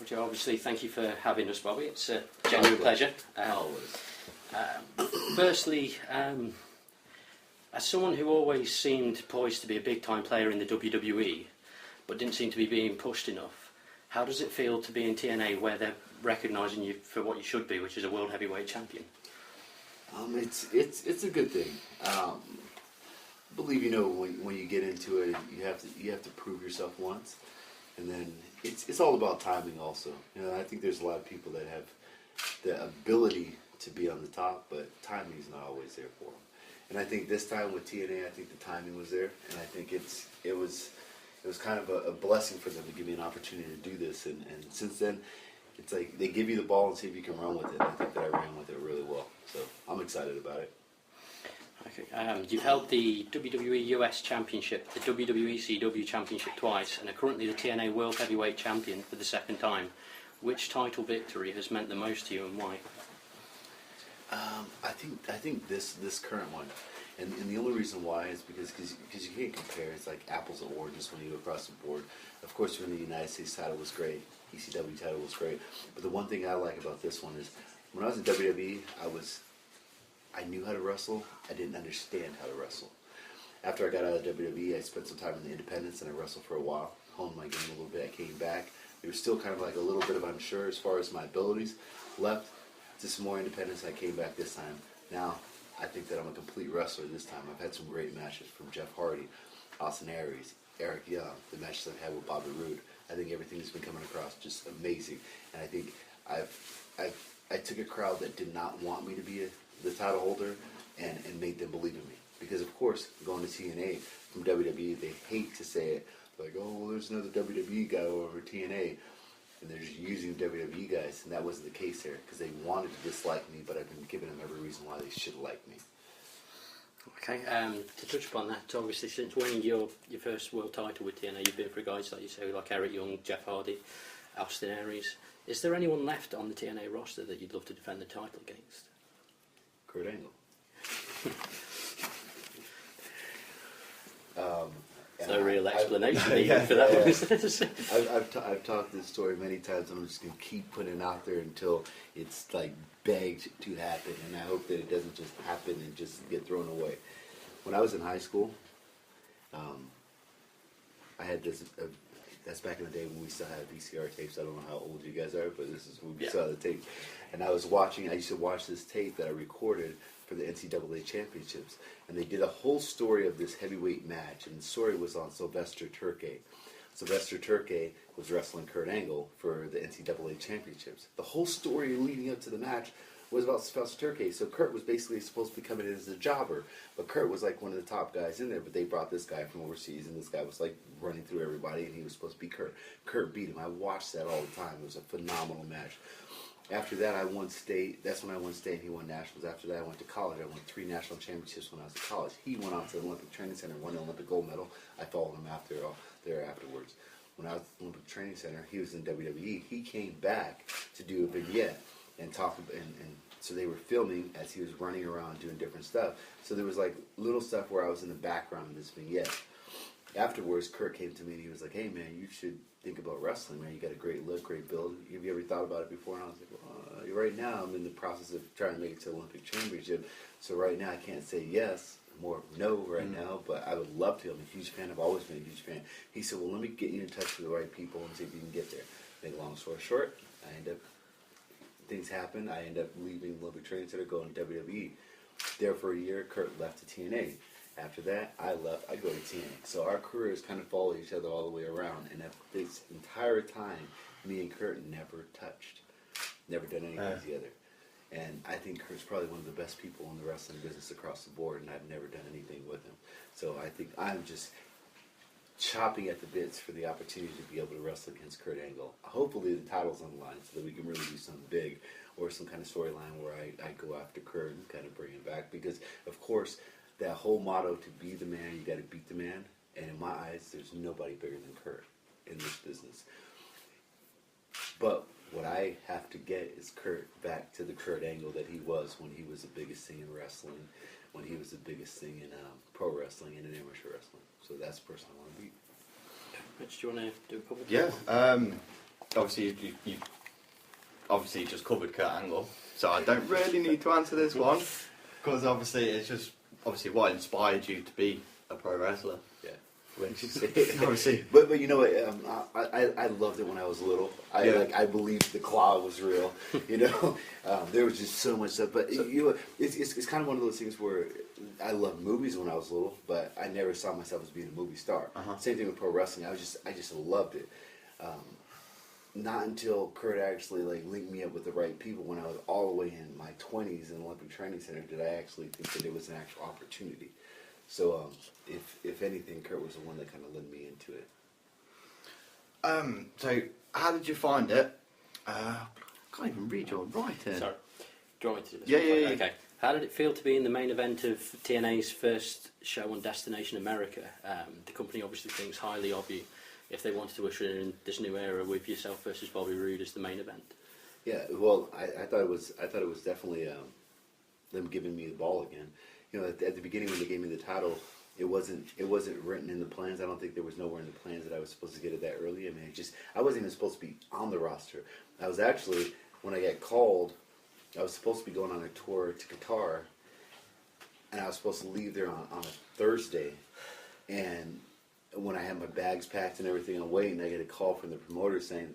Roger, obviously, thank you for having us, Bobby. It's a genuine pleasure. Always. Firstly, as someone who always seemed poised to be a big-time player in the WWE, but didn't seem to be being pushed enough, how does it feel to be in TNA where they're recognising you for what you should be, which is a world heavyweight champion? It's a good thing. I believe when you get into it, you have to prove yourself once, and then it's all about timing. Also, I think there's a lot of people that have the ability to be on the top, but timing is not always there for them. And I think this time with TNA, I think the timing was there, and I think it was kind of a blessing for them to give me an opportunity to do this. And since then, it's like they give you the ball and see if you can run with it. I think that I ran with it really well, so I'm excited about it. Okay. You've held the WWE US Championship, the WWE CW Championship twice, and are currently the TNA World Heavyweight Champion for the second time. Which title victory has meant the most to you, and why? I think this current one, and the only reason why is because you can't compare. It's like apples and oranges when you go across the board. Of course, when the United States title was great, ECW title was great, but the one thing I like about this one is when I was in WWE, I knew how to wrestle. I didn't understand how to wrestle. After I got out of WWE, I spent some time in the independents and I wrestled for a while, honed my game a little bit. I came back. It was still kind of like a little bit of unsure as far as my abilities. Left to some more independence. I came back this time. Now, I think that I'm a complete wrestler this time. I've had some great matches from Jeff Hardy, Austin Aries, Eric Young, the matches I've had with Bobby Roode. I think everything's been coming across just amazing. And I think I took a crowd that did not want me to be the title holder and made them believe in me. Because, of course, going to TNA from WWE, they hate to say it. Like, oh, well, there's another WWE guy over TNA. And they're just using WWE guys, and that wasn't the case here, because they wanted to dislike me, but I've been giving them every reason why they should like me. Okay, to touch upon that, obviously since winning your first world title with TNA, you've been for guys like you say, like Eric Young, Jeff Hardy, Austin Aries. Is there anyone left on the TNA roster that you'd love to defend the title against? Kurt Angle. No real explanation even for that one. I've talked this story many times, and I'm just going to keep putting it out there until it's like begged to happen, and I hope that it doesn't just happen and just get thrown away. When I was in high school, I had this. That's back in the day when we still had VCR tapes. I don't know how old you guys are, but this is when we saw the tape. And I used to watch this tape that I recorded for the NCAA championships, and they did a whole story of this heavyweight match, and the story was on Sylvester Turkey. Sylvester Turkey was wrestling Kurt Angle for the NCAA championships. The whole story leading up to the match was about Sylvester Turkey. So Kurt was basically supposed to be coming in as a jobber, but Kurt was like one of the top guys in there, but they brought this guy from overseas, and this guy was like running through everybody, and he was supposed to be Kurt. Kurt beat him. I watched that all the time. It was a phenomenal match. After that, I won state. That's when I won state and he won nationals. After that, I went to college. I won 3 national championships when I was in college. He went out to the Olympic Training Center and won the Olympic gold medal. I followed him there afterwards. When I was at the Olympic Training Center, he was in WWE. He came back to do a vignette and talk, and so they were filming as he was running around doing different stuff. So there was like little stuff where I was in the background of this vignette. Afterwards, Kurt came to me and he was like, "Hey man, you should think about wrestling, man. You got a great look, great build. Have you ever thought about it before?" And I was like, well, right now I'm in the process of trying to make it to the Olympic Championship. So right now I can't say yes, more no right now, but I would love to. I'm a huge fan. I've always been a huge fan. He said, well, let me get you in touch with the right people and see if you can get there. Make a long story short, things happen. I end up leaving the Olympic Training Center, going to WWE. There for a year, Kurt left to TNA. After that, I left. I go to TNA. So our careers kind of follow each other all the way around. And this entire time, me and Kurt never touched. Never done anything together. And I think Kurt's probably one of the best people in the wrestling business across the board, and I've never done anything with him. So I think I'm just chopping at the bits for the opportunity to be able to wrestle against Kurt Angle. Hopefully the title's on the line so that we can really do something big, or some kind of storyline where I go after Kurt and kind of bring him back. Because, of course, that whole motto, to be the man, you got to beat the man. And in my eyes, there's nobody bigger than Kurt in this business. But what I have to get is Kurt back to the Kurt Angle that he was when he was the biggest thing in wrestling, when he was the biggest thing in pro wrestling and in amateur wrestling. So that's the person I want to beat. Mitch, do you want to do a couple? Yeah. obviously you obviously just covered Kurt Angle, so I don't really need to answer this one because obviously it's just obviously what inspired you to be a pro wrestler. Yeah. Obviously. But you know what? I loved it when I was little. I believed the claw was real. You know, there was just so much stuff. But you know, it's kind of one of those things where I loved movies when I was little, but I never saw myself as being a movie star. Same thing with pro wrestling. I just loved it. Not until Kurt actually linked me up with the right people when I was all the way in my 20s in the Olympic Training Center did I actually think that it was an actual opportunity. So if anything, Kurt was the one that kind of led me into it. So how did you find it? I can't even read your writing. Sorry. Do you want me to do this? Yeah. Okay. How did it feel to be in the main event of TNA's first show on Destination America? The company obviously thinks highly of you. If they wanted to usher in this new era with yourself versus Bobby Roode as the main event. Yeah, well, I thought it was definitely them giving me the ball again. You know, at the beginning when they gave me the title, it wasn't written in the plans. I don't think there was nowhere in the plans that I was supposed to get it that early. I mean, I wasn't even supposed to be on the roster. I was actually, when I got called, I was supposed to be going on a tour to Qatar, and I was supposed to leave there on a Thursday, and when I had my bags packed and everything, I'm waiting. I get a call from the promoter saying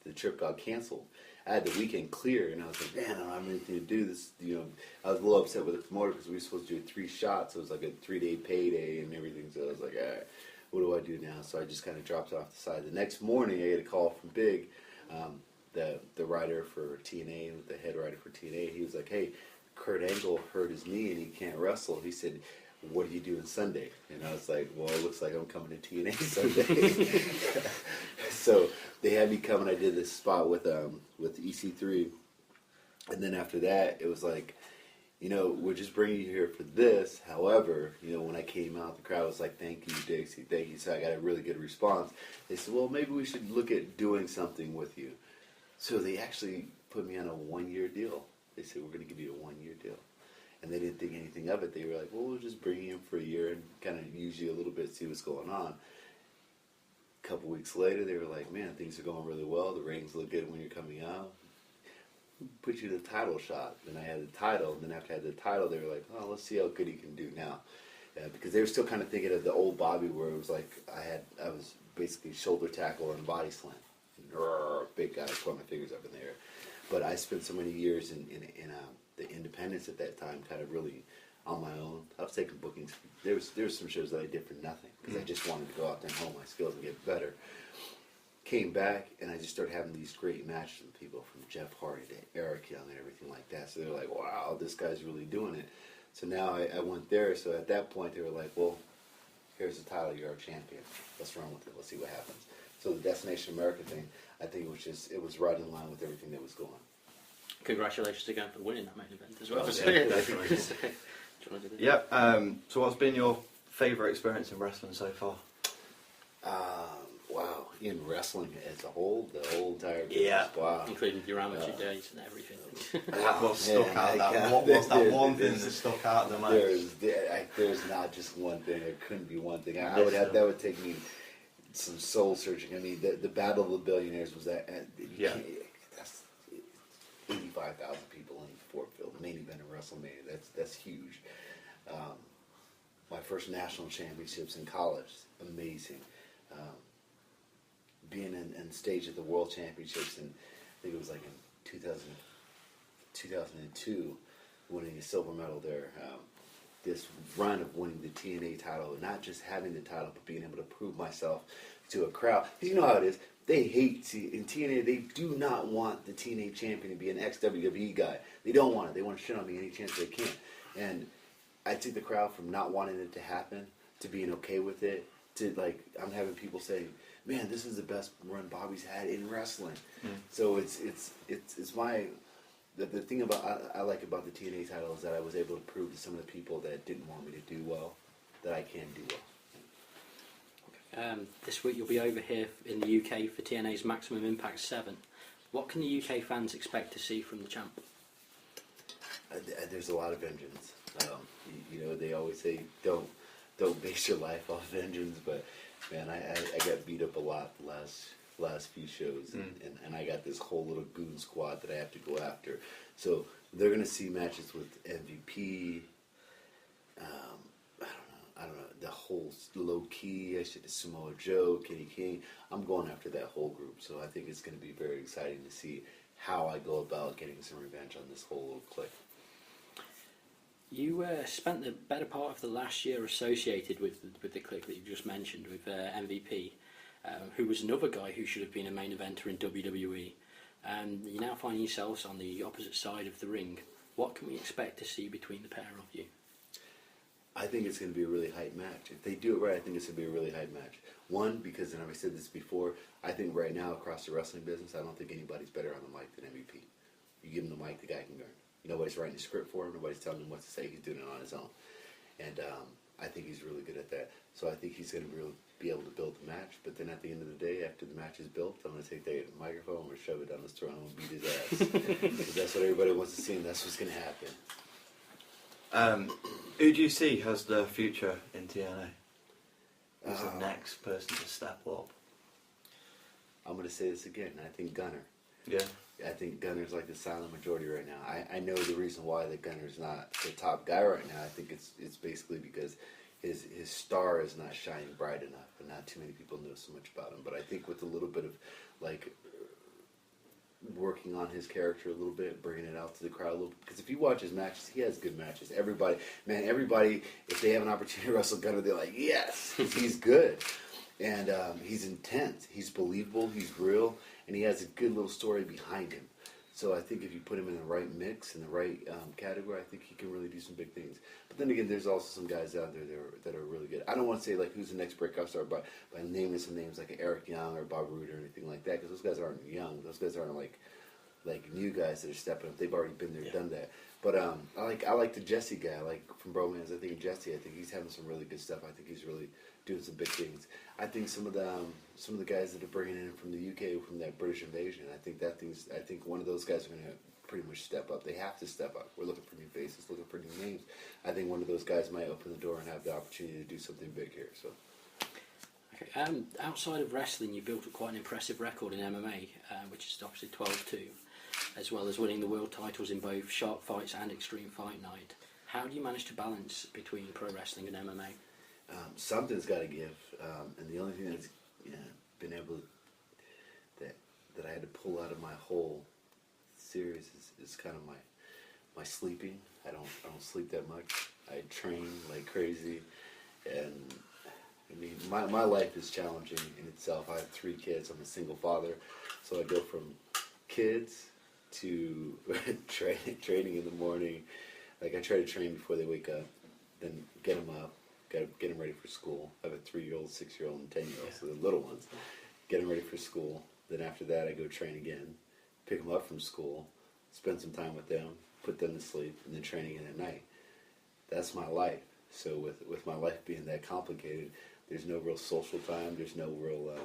the trip got canceled. I had the weekend clear, and I was like, man, I don't have anything to do. This, you know, I was a little upset with the promoter because we were supposed to do 3 shots. So it was like a 3-day payday and everything. So I was like, all right, what do I do now? So I just kind of dropped off the side. The next morning, I get a call from Big, the writer for TNA, the head writer for TNA. He was like, hey, Kurt Angle hurt his knee and he can't wrestle. He said, what are you doing Sunday? And I was like, well, it looks like I'm coming to TNA Sunday. So they had me come, and I did this spot with EC3. And then after that, it was like, you know, we're just bringing you here for this. However, you know, when I came out, the crowd was like, thank you, Dixie, thank you. So I got a really good response. They said, well, maybe we should look at doing something with you. So they actually put me on a 1-year deal. They said, we're going to give you a 1-year deal. And they didn't think anything of it. They were like, well, we'll just bring you in for a year and kind of use you a little bit, see what's going on. A couple weeks later, they were like, man, things are going really well. The ratings look good when you're coming out. Put you to the title shot. Then I had the title. And then after I had the title, they were like, oh, let's see how good he can do now. Because they were still kind of thinking of the old Bobby where it was like I was basically shoulder tackle and body slam. Big guy, put my fingers up in the air. But I spent so many years in the independents at that time, kind of really on my own. I was taking bookings. There was some shows that I did for nothing because I just wanted to go out there and hone my skills and get better. Came back and I just started having these great matches with people from Jeff Hardy to Eric Young and everything like that. So they're like, wow, this guy's really doing it. So now I went there. So at that point they were like, well, here's the title. You're our champion. Let's run with it. Let's see what happens. So the Destination America thing, I think it was right in line with everything that was going. Congratulations again for winning that main event as well. Yeah, definitely. So what's been your favourite experience in wrestling so far? Wow, in wrestling as a whole, the whole entire business, wow. Including your amateur days and everything. What stuck out? What was that one thing that stuck out the most? There's not just one thing. There couldn't be one thing. That would take me some soul searching. I mean, the Battle of the Billionaires was that. That's 85,000 people in Fort Field, main event of WrestleMania. That's huge. My first national championships in college, amazing. Being in stage at the World Championships, and I think it was like in 2002, winning a silver medal there. This run of winning the TNA title, not just having the title, but being able to prove myself to a crowd. Because you know how it is. They hate in TNA. They do not want the TNA champion to be an ex-WWE guy. They don't want it. They want to shit on me any chance they can. And I took the crowd from not wanting it to happen to being okay with it to I'm having people say, "Man, this is the best run Bobby's had in wrestling." So it's my the thing I like about the TNA title is that I was able to prove to some of the people that didn't want me to do well that I can do well. This week you'll be over here in the UK for TNA's Maximum Impact 7. What can the UK fans expect to see from the champ? There's a lot of vengeance. You know, they always say don't base your life off vengeance, but man, I got beat up a lot the last last few shows, and I got this whole little goon squad that I have to go after. So they're going to see matches with MVP. I don't know, the whole low key. I should Samoa Joe, Kenny King. I'm going after that whole group. So I think it's going to be very exciting to see how I go about getting some revenge on this whole little clique. You spent the better part of the last year associated with the clique that you just mentioned, with MVP, who was another guy who should have been a main eventer in WWE. And you now find yourselves on the opposite side of the ring. What can we expect to see between the pair of you? I think it's going to be a really hype match. If they do it right, I think it's going to be a really hype match. One, because, and I've said this before, I think right now across the wrestling business, I don't think anybody's better on the mic than MVP. You give him the mic, the guy can learn. Nobody's writing a script for him. Nobody's telling him what to say. He's doing it on his own. And I think he's really good at that. So I think he's going to really be able to build the match. But then at the end of the day, after the match is built, I'm going to take the microphone, I'm going to shove it down his throat, and I'm going to beat his ass. Because that's what everybody wants to see, and that's what's going to happen. Who do you see as the future in TNA? Who's the next person to step up? I'm going to say this again. I think Gunner. Yeah. I think Gunner's like the silent majority right now. I know the reason why that Gunner's not the top guy right now. I think it's basically because his star is not shining bright enough, and not too many people know so much about him. But I think with a little bit of like working on his character a little bit, bringing it out to the crowd a little bit. Because if you watch his matches, he has good matches. Everybody, if they have an opportunity to wrestle Gunner, they're like, yes, he's good. And he's intense, he's believable, he's real, and he has a good little story behind him. So I think if you put him in the right mix, in the right category, I think he can really do some big things. But then again, there's also some guys out there that are really good. I don't want to say like who's the next breakout star by naming some names like Eric Young or Bob Roode or anything like that, because those guys aren't young. Those guys aren't like new guys that are stepping up. They've already been there, done that. But I like the Jesse guy, like from Bromance. I think Jesse. I think he's having some really good stuff. I think he's really doing some big things. I think some of the guys that are bringing in from the UK, from that British invasion. I think one of those guys are going to pretty much step up. They have to step up. We're looking for new faces, looking for new names. I think one of those guys might open the door and have the opportunity to do something big here. So. Okay. Outside of wrestling, you built up quite an impressive record in MMA, which is obviously 12-2, as well as winning the world titles in both Shark Fights and Extreme Fight Night. How do you manage to balance between pro wrestling and MMA? Something's got to give, and the only thing that's been able that I had to pull out of my whole series is kind of my sleeping. I don't sleep that much. I train like crazy, and I mean my life is challenging in itself. I have 3 kids. I'm a single father, so I go from kids to training in the morning. Like I try to train before they wake up, then get them up. Got to get them ready for school. I have a 3-year-old, 6-year-old, and 10-year-old, so the little ones. Get them ready for school. Then after that, I go train again, pick them up from school, spend some time with them, put them to sleep, and then train again at night. That's my life. So with my life being that complicated, there's no real social time. There's no real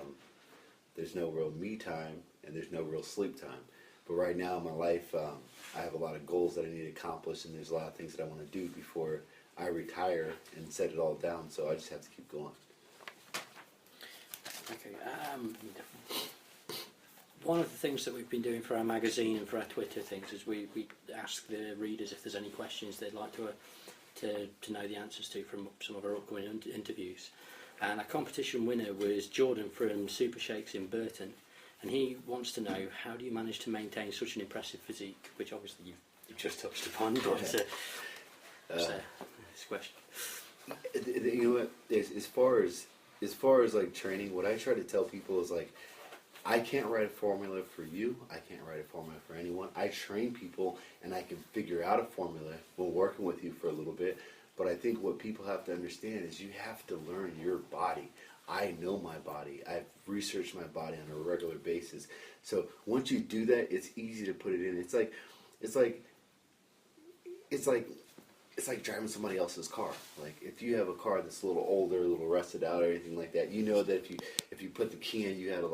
me time, and there's no real sleep time. But right now in my life, I have a lot of goals that I need to accomplish, and there's a lot of things that I want to do before I retire and set it all down, so I just have to keep going. Okay. One of the things that we've been doing for our magazine and for our Twitter things is we ask the readers if there's any questions they'd like to know the answers to from some of our upcoming interviews. And our competition winner was Jordan from Super Shakes in Burton, and he wants to know, how do you manage to maintain such an impressive physique, which obviously you've just touched upon, but this question. You know what? As far as like training, what I try to tell people is like, I can't write a formula for you. I can't write a formula for anyone. I train people, and I can figure out a formula when working with you for a little bit. But I think what people have to understand is you have to learn your body. I know my body. I've researched my body on a regular basis. So once you do that, it's easy to put it in. It's like driving somebody else's car. Like if you have a car that's a little older, a little rusted out, or anything like that, you know that if you put the key in, you gotta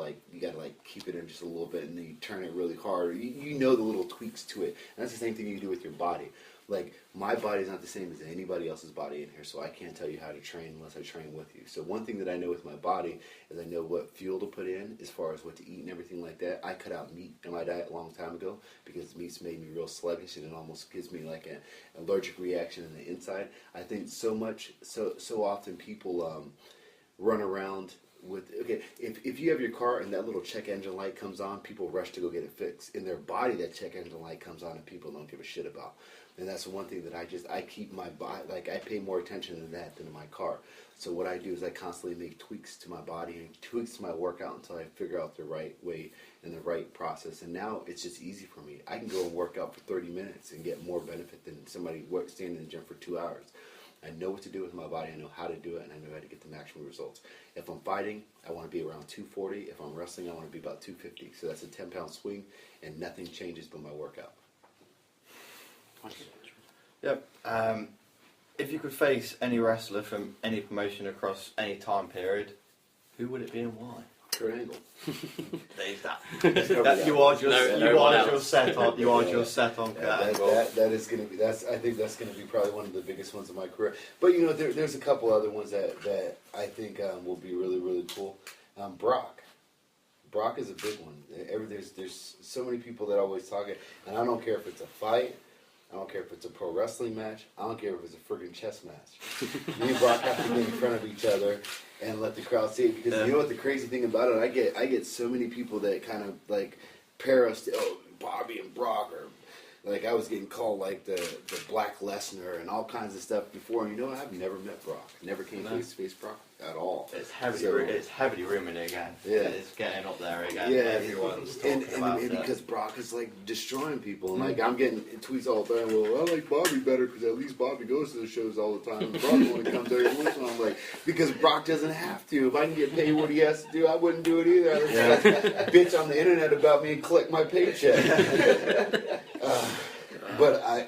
keep it in just a little bit, and then you turn it really hard. You know the little tweaks to it. And that's the same thing you do with your body. like, my body's not the same as anybody else's body in here, so I can't tell you how to train unless I train with you. So one thing that I know with my body is I know what fuel to put in as far as what to eat and everything like that. I cut out meat in my diet a long time ago because meat's made me real sluggish, and it almost gives me like an allergic reaction in the inside. I think so often people run around with, okay, if you have your car and that little check engine light comes on, people rush to go get it fixed. In their body, that check engine light comes on and people don't give a shit about. And that's the one thing that I keep my body, like, I pay more attention to that than to my car. So what I do is I constantly make tweaks to my body and tweaks to my workout until I figure out the right way and the right process. And now it's just easy for me. I can go and work out for 30 minutes and get more benefit than somebody standing in the gym for 2 hours. I know what to do with my body, I know how to do it, and I know how to get the maximum results. If I'm fighting, I want to be around 240. If I'm wrestling, I want to be about 250. So that's a 10-pound swing, and nothing changes but my workout. Yep. If you could face any wrestler from any promotion across any time period, who would it be and why? Kurt Angle. There's that. You are just set on Kurt Angle. That is going to be. I think that's going to be probably one of the biggest ones of my career. But you know, there's a couple other ones that I think will be really, really cool. Brock. Brock is a big one. There's so many people that always talk it, and I don't care if it's a fight. I don't care if it's a pro wrestling match. I don't care if it's a friggin' chess match. Me and Brock have to get in front of each other and let the crowd see it. Because you know what the crazy thing about it? I get so many people that kind of like pair us to, Bobby and Brock, or like I was getting called like the Black Lesnar and all kinds of stuff before. And you know what? I've never met Brock. Never came face to face Brock at all. It's heavily rumored again. Yeah. It's getting up there again. Yeah, everyone's talking about it. Because Brock is like destroying people, and like I'm getting tweets all the time. Well, I like Bobby better because at least Bobby goes to the shows all the time. And Brock only comes every once in a while. I'm like, because Brock doesn't have to. If I can get paid what he has to do, I wouldn't do it either. I'd just bitch on the internet about me and collect my paycheck. But I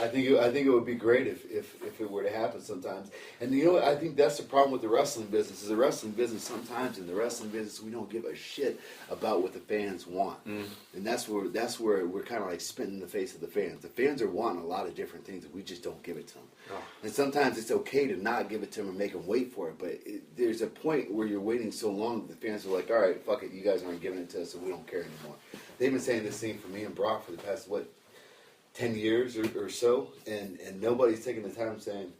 think it would be great if it were to happen sometimes. And you know what? I think that's the problem with the wrestling business. Is the wrestling business sometimes in the wrestling business we don't give a shit about what the fans want, and that's where we're kind of like spitting in the face of the fans. The fans are wanting a lot of different things, and we just don't give it to them. Oh. And sometimes it's okay to not give it to them and make them wait for it. But there's a point where you're waiting so long that the fans are like, all right, fuck it, you guys aren't giving it to us, so we don't care anymore. They've been saying this thing for me and Brock for the past 10 years or so, and nobody's taking the time saying,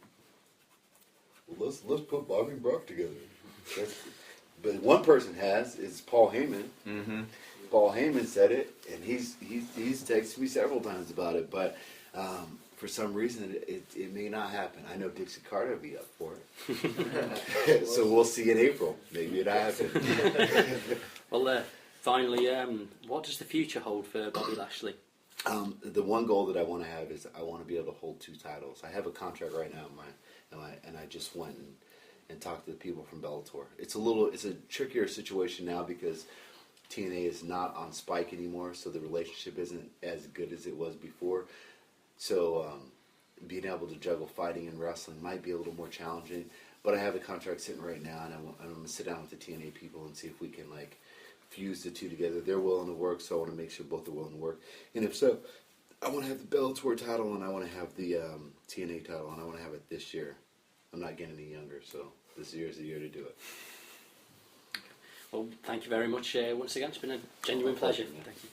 well, let's put Bobby and Brock together. But one person is Paul Heyman. Mm-hmm. Paul Heyman said it, and he's texted me several times about it, but for some reason it may not happen. I know Dixie Carter will be up for it. So we'll see in April. Maybe it happens. Well, finally, what does the future hold for Bobby Lashley? The one goal that I want to have is I want to be able to hold 2 titles. I have a contract right now and I just went and talked to the people from Bellator. It's a trickier situation now because TNA is not on Spike anymore, so the relationship isn't as good as it was before. So being able to juggle fighting and wrestling might be a little more challenging. But I have a contract sitting right now, and I'm going to sit down with the TNA people and see if we can fuse the two together. They're willing to work, so I want to make sure both are willing to work. And if so, I want to have the Bellator title, and I want to have the TNA title, and I want to have it this year. I'm not getting any younger, so this year is the year to do it. Well, thank you very much once again. It's been a genuine pleasure. Thank you.